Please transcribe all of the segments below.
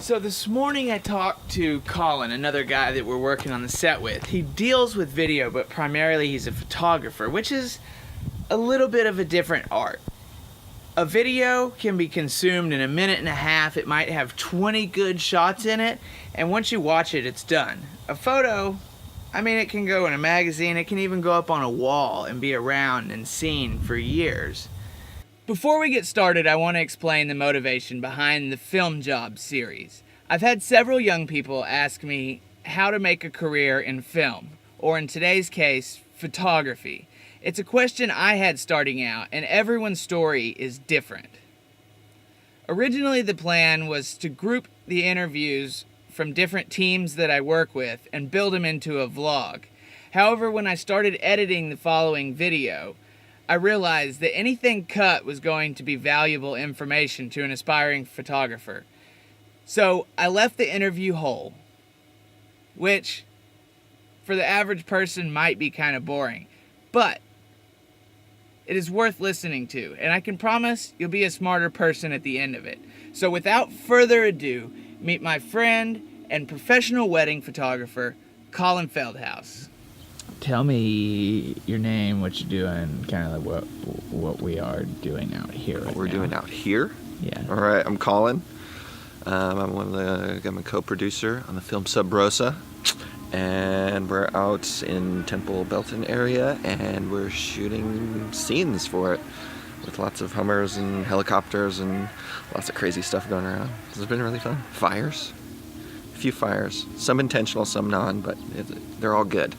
So this morning I talked to Colin, another guy that we're working on the set with. He deals with video, but primarily he's a photographer, which is a little bit of a different art. A video can be consumed in a minute and a half. It might have 20 good shots in it, and once you watch it, it's done. A photo, I mean, it can go in a magazine, it can even go up on a wall and be around and seen for years. Before we get started, I want to explain the motivation behind the Film Job series. I've had several young people ask me how to make a career in film, or in today's case, photography. It's a question I had starting out, and everyone's story is different. Originally, the plan was to group the interviews from different teams that I work with and build them into a vlog. However, when I started editing the following video, I realized that anything cut was going to be valuable information to an aspiring photographer. So I left the interview whole, which for the average person might be kind of boring, but it is worth listening to, and I can promise you'll be a smarter person at the end of it. So without further ado, meet my friend and professional wedding photographer, Colin Feldhaus. Tell me your name, what you're doing, kind of like what we are doing out here. What we're doing out here? Yeah. All right, I'm Colin. I'm a co-producer on the film Sub Rosa, and we're out in Temple Belton area, and we're shooting scenes for it with lots of Hummers and helicopters and lots of crazy stuff going around. It's been really fun. Fires, a few fires, some intentional, some non, but they're all good.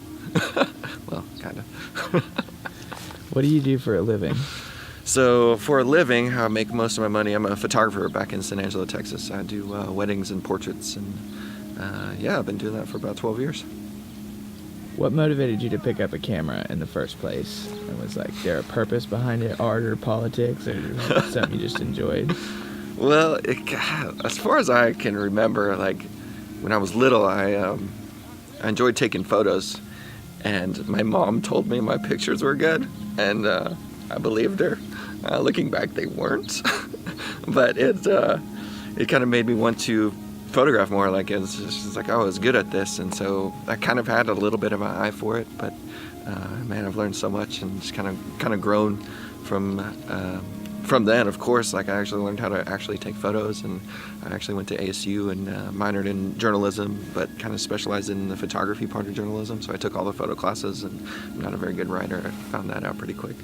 Well, kind of. What do you do for a living? So for a living, how I make most of my money, I'm a photographer back in San Angelo, Texas. I do weddings and portraits, and I've been doing that for about 12 years. What motivated you to pick up a camera in the first place? And was there a purpose behind it, art or politics, or something you just enjoyed? Well, as far as I can remember, when I was little, I enjoyed taking photos. And my mom told me my pictures were good, and I believed her. Looking back, they weren't. But it kind of made me want to photograph more. It's just I was good at this, and so I kind of had a little bit of an eye for it. But man, I've learned so much, and just kind of grown from then. Of course, I actually learned how to actually take photos, and I actually went to ASU and minored in journalism, but kind of specialized in the photography part of journalism. So I took all the photo classes, and I'm not a very good writer. I found that out pretty quick.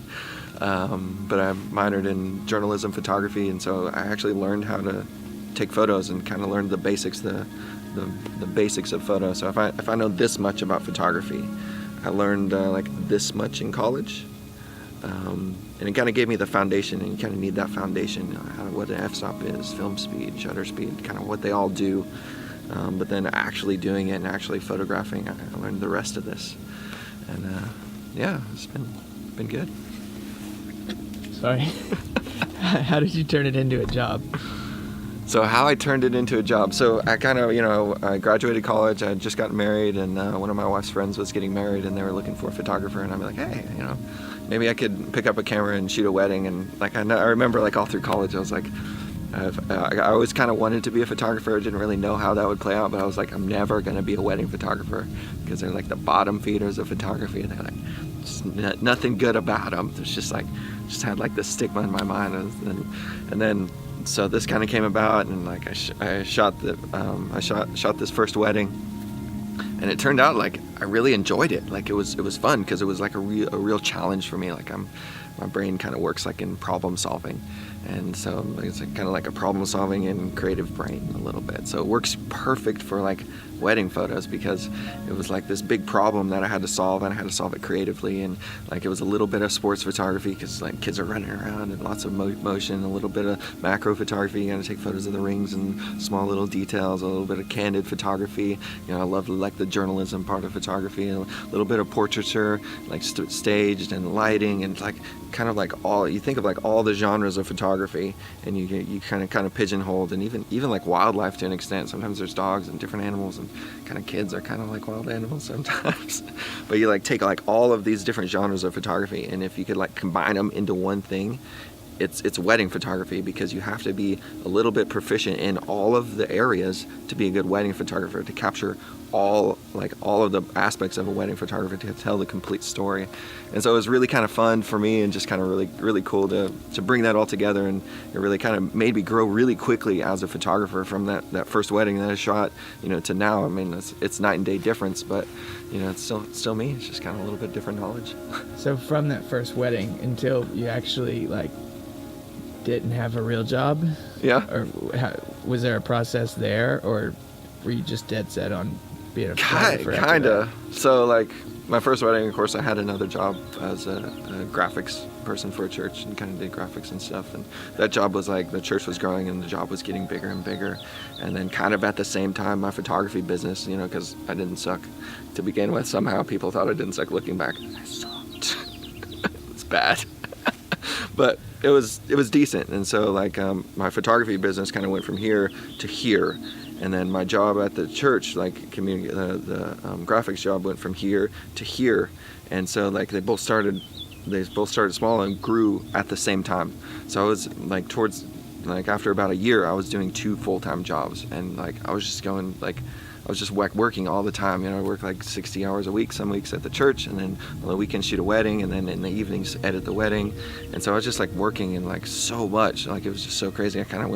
But I minored in journalism photography, and so I actually learned how to take photos and kind of learned the basics, the basics of photo. So if I know this much about photography, I learned this much in college. And it kind of gave me the foundation, and you kind of need that foundation, what an f-stop is, film speed, shutter speed, kind of what they all do. But then actually doing it and actually photographing, I learned the rest of this. And it's been good. Sorry. How did you turn it into a job? So how I turned it into a job. So I kind of, I graduated college, I had just gotten married, and one of my wife's friends was getting married, and they were looking for a photographer, and I'm like, hey, maybe I could pick up a camera and shoot a wedding. And I remember all through college, I was like, I always kind of wanted to be a photographer. I didn't really know how that would play out, but I was like, I'm never going to be a wedding photographer, because they're the bottom feeders of photography, and they're just nothing good about them. There's just had this stigma in my mind, and then so this kind of came about, and I shot this first wedding, and it turned out I really enjoyed it. It was fun, because it was a real challenge for me. My brain kind of works in problem solving, and so it's kind of like a problem solving and creative brain a little bit. So it works perfect for wedding photos, because it was this big problem that I had to solve, and I had to solve it creatively. And it was a little bit of sports photography, because kids are running around and lots of motion, a little bit of macro photography, you gotta take photos of the rings and small little details, a little bit of candid photography. I love the journalism part of photography, and a little bit of portraiture, staged and lighting, and kind of all, you think of all the genres of photography, and you kind of pigeonholed, and even wildlife to an extent. Sometimes there's dogs and different animals, and kind of kids are kind of like wild animals sometimes. But you take all of these different genres of photography, and if you could combine them into one thing, it's wedding photography, because you have to be a little bit proficient in all of the areas to be a good wedding photographer, to capture all of the aspects of a wedding photographer, to tell the complete story. And so it was really kind of fun for me, and just kind of really cool to bring that all together. And it really kind of made me grow really quickly as a photographer from that first wedding that I shot, to now. I mean, it's night and day difference, but it's still me. It's just kind of a little bit different knowledge. So from that first wedding until you actually didn't have a real job? Yeah. Or was there a process there, or were you just dead set on being a photographer? Kinda. So my first wedding, of course, I had another job as a graphics person for a church, and kind of did graphics and stuff. And that job was the church was growing, and the job was getting bigger and bigger. And then kind of at the same time, my photography business, because I didn't suck to begin with. Somehow people thought I didn't suck. Looking back, I sucked. It's bad. But it was decent. And so my photography business kind of went from here to here. And then my job at the church, the graphics job, went from here to here. And so they both started small and grew at the same time. So I was after about a year, I was doing 2 full-time jobs, and I was just going I was just working all the time. I work 60 hours a week some weeks at the church, and then on the weekends shoot a wedding, and then in the evenings edit the wedding. And so I was just working and so much. It was just so crazy. I kind of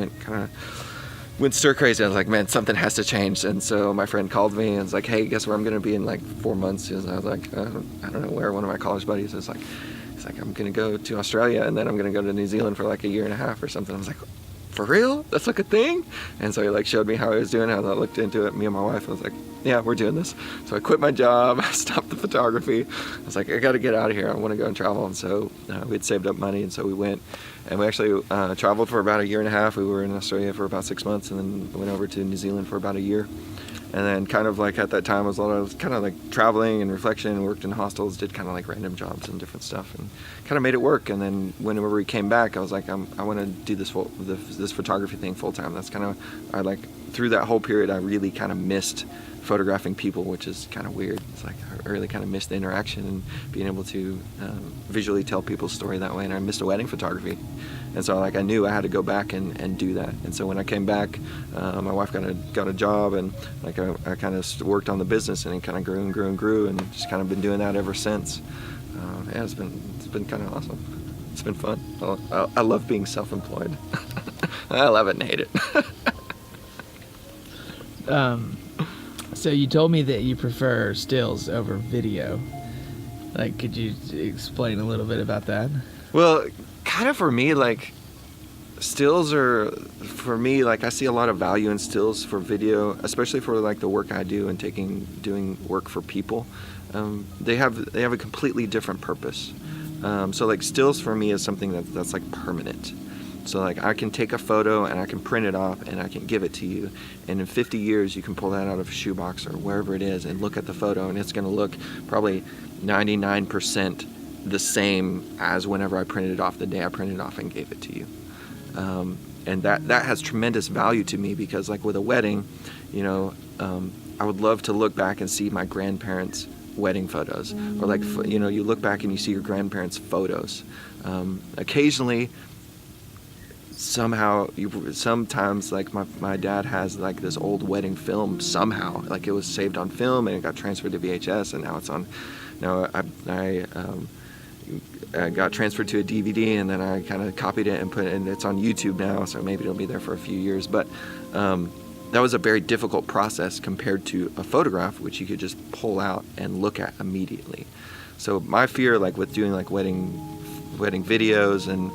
went stir crazy. I was like, man, something has to change. And so my friend called me and was like, hey, guess where I'm going to be in 4 months? And I was like, I don't know where. One of my college buddies was like, I'm going to go to Australia, and then I'm going to go to New Zealand for a year and a half or something. I was like, for real? That's a thing? And so he showed me how he was doing it. I looked into it. Me and my wife, I was like, yeah, we're doing this. So I quit my job. I stopped the photography. I was like, I got to get out of here. I want to go and travel. And so we had saved up money, and so we went. And we actually traveled for about a year and a half. We were in Australia for about 6 months, and then went over to New Zealand for about a year. And then kind of at that time, I was kind of traveling and reflection, and worked in hostels, did kind of random jobs and different stuff, and kind of made it work. And then whenever we came back, I was like, I want to do this photography thing full time. That's kind of, through that whole period, I really kind of missed photographing people, which is kind of weird. It's I really kind of missed the interaction and being able to visually tell people's story that way. And I missed a wedding photography. And so I knew I had to go back and do that. And so when I came back, my wife got a job, and I kind of worked on the business, and it kind of grew, and just kind of been doing that ever since. Yeah, it's been kind of awesome. It's been fun. I love being self-employed. I love it and hate it. So you told me that you prefer stills over video. Could you explain a little bit about that? Well, kind of for me, stills are, for me, I see a lot of value in stills for video, especially for the work I do and doing work for people. They have a completely different purpose. So stills for me is something that's permanent. So I can take a photo and I can print it off and I can give it to you, and in 50 years you can pull that out of a shoebox or wherever it is and look at the photo, and it's going to look probably 99% the same as whenever I printed it off, the day I printed it off and gave it to you. And that has tremendous value to me, because with a wedding, I would love to look back and see my grandparents' wedding photos, or you look back and you see your grandparents' photos. Occasionally, sometimes my dad has this old wedding film somehow, it was saved on film and it got transferred to VHS, and now it's on. I got transferred to a DVD, and then I kind of copied it and put it, and it's on YouTube now, so maybe it'll be there for a few years. But that was a very difficult process compared to a photograph, which you could just pull out and look at immediately. So my fear, with doing wedding videos and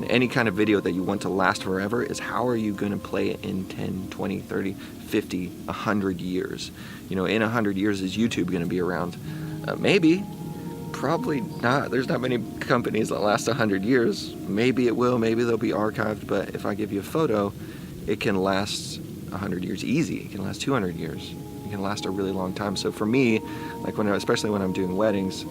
any kind of video that you want to last forever, is how are you going to play it in 10, 20, 30, 50, 100 years? In 100 years, is YouTube going to be around? Maybe. Probably not. There's not many companies that last 100 years. Maybe it will. Maybe they'll be archived. But if I give you a photo, it can last 100 years easy. It can last 200 years. It can last a really long time. So for me, especially when I'm doing weddings,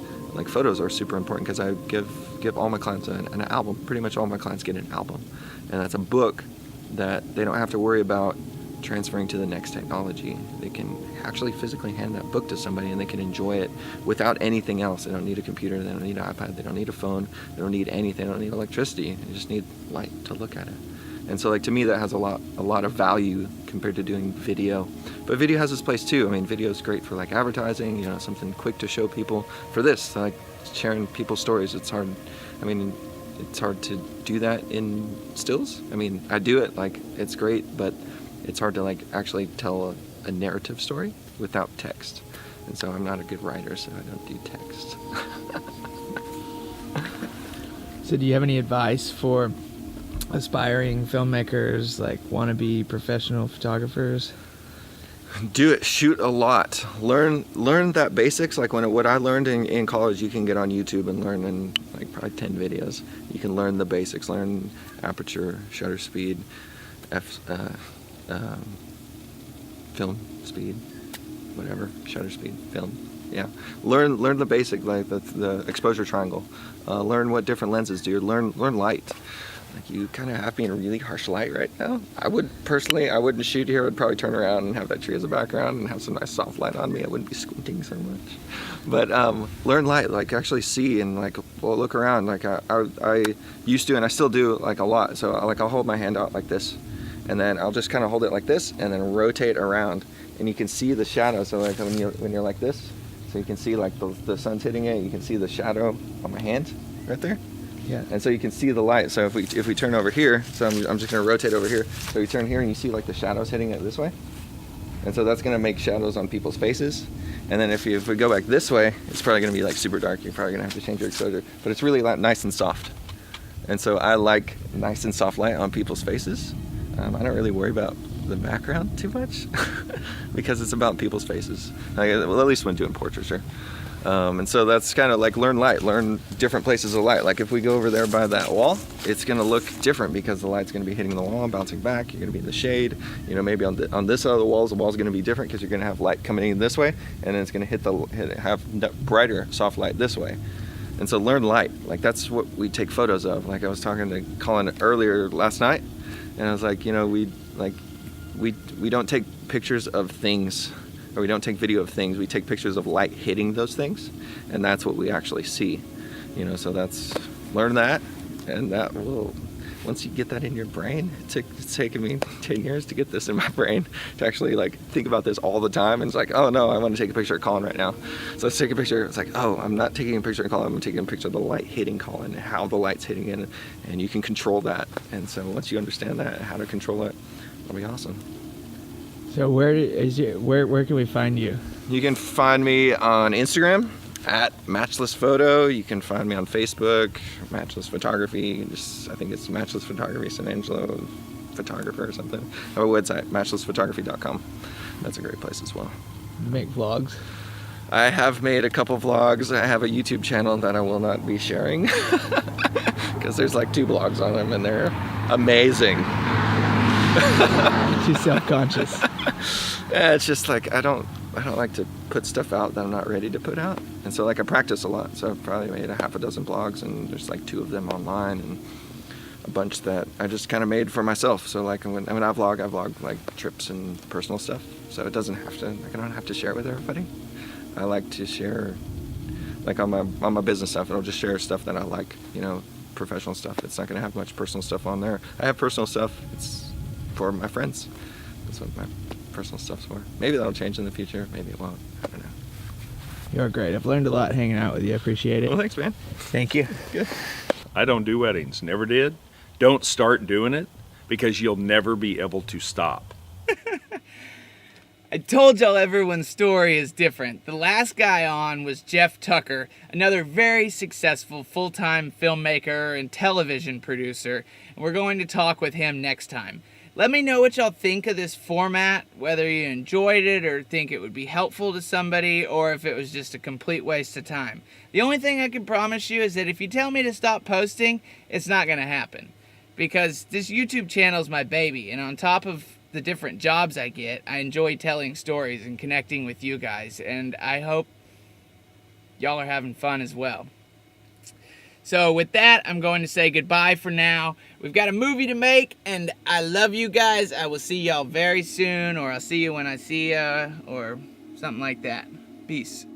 photos are super important, because I give all my clients an album. Pretty much all my clients get an album, and that's a book that they don't have to worry about transferring to the next technology. They can actually physically hand that book to somebody and they can enjoy it without anything else. They don't need a computer, they don't need an iPad, they don't need a phone, they don't need anything, they don't need electricity. They just need light to look at it. And so like to me that has a lot of value compared to doing video. But video has its place too. I mean, video is great for like advertising, you know, something quick to show people. For this, like sharing people's stories, it's hard. I mean, it's hard to do that in stills. I mean, I do it, like it's great, but it's hard to like actually tell a narrative story without text. And so I'm not a good writer, so I don't do text. So do you have any advice for aspiring filmmakers, like wannabe professional photographers? Do it. Shoot a lot. Learn that basics. Like what I learned in college, you can get on YouTube and learn in like probably 10 videos. You can learn the basics. Learn aperture, shutter speed, film speed, whatever, shutter speed, film. Yeah. Learn the basic, like the exposure triangle. Learn what different lenses do. Learn light. Like you kind of have me in really harsh light right now. I wouldn't shoot here. I would probably turn around and have that tree as a background and have some nice soft light on me. I wouldn't be squinting so much. But learn light, like actually see and like look around. Like I used to, and I still do like a lot. So I'll hold my hand out like this, and then I'll just kind of hold it like this, and then rotate around, and you can see the shadow. So like when you're like this, so you can see like the sun's hitting it. You can see the shadow on my hand right there. Yeah. And so you can see the light. So if we turn over here, so I'm just going to rotate over here. So you turn here and you see like the shadows hitting it this way. And so that's going to make shadows on people's faces. And then if we go back this way, it's probably going to be like super dark. You're probably going to have to change your exposure. But it's really nice and soft. And so I like nice and soft light on people's faces. I don't really worry about the background too much because it's about people's faces. Well, at least when doing portraiture. Sure. And so that's kind of like learn light, learn different places of light. Like if we go over there by that wall, it's going to look different because the light's going to be hitting the wall and bouncing back. You're going to be in the shade. You know, maybe on this side of the wall's going to be different because you're going to have light coming in this way, and then it's going to have brighter, soft light this way. And so learn light. Like that's what we take photos of. Like I was talking to Colin earlier last night, and I was like, you know, we don't take pictures of things. Or we don't take video of things, we take pictures of light hitting those things, and that's what we actually see. You know, so learn that, and that will, once you get that in your brain, it's taken me 10 years to get this in my brain, to actually like think about this all the time, and it's like, oh no, I want to take a picture of Colin right now. So let's take a picture. It's like, oh, I'm not taking a picture of Colin, I'm taking a picture of the light hitting Colin, and how the light's hitting it, and you can control that. And so once you understand that, how to control it, it'll be awesome. So where can we find you? You can find me on Instagram at Matchless Photo. You can find me on Facebook, Matchless Photography. I think it's Matchless Photography, San Angelo photographer or something. I have a website, matchlessphotography.com. That's a great place as well. You make vlogs? I have made a couple vlogs. I have a YouTube channel that I will not be sharing because there's like 2 vlogs on them and they're amazing. She's self-conscious. Yeah, it's just like I don't like to put stuff out that I'm not ready to put out, and so like I practice a lot. So I've probably made a half a dozen vlogs, and there's like 2 of them online, and a bunch that I just kind of made for myself. So like when I vlog like trips and personal stuff. So it doesn't have to. Like I don't have to share it with everybody. I like to share, like on my business stuff. I'll just share stuff that I like. You know, professional stuff. It's not going to have much personal stuff on there. I have personal stuff. It's for my friends. That's what my personal stuff's for. Maybe that'll change in the future. Maybe it won't. I don't know. You're great. I've learned a lot hanging out with you. I appreciate it. Well, thanks, man. Thank you. Good. I don't do weddings. Never did. Don't start doing it because you'll never be able to stop. I told y'all everyone's story is different. The last guy on was Jeff Tucker, another very successful full-time filmmaker and television producer, and we're going to talk with him next time. Let me know what y'all think of this format, whether you enjoyed it or think it would be helpful to somebody, or if it was just a complete waste of time. The only thing I can promise you is that if you tell me to stop posting, it's not going to happen. Because this YouTube channel is my baby, and on top of the different jobs I get, I enjoy telling stories and connecting with you guys, and I hope y'all are having fun as well. So with that, I'm going to say goodbye for now. We've got a movie to make, and I love you guys. I will see y'all very soon, or I'll see you when I see ya, or something like that. Peace.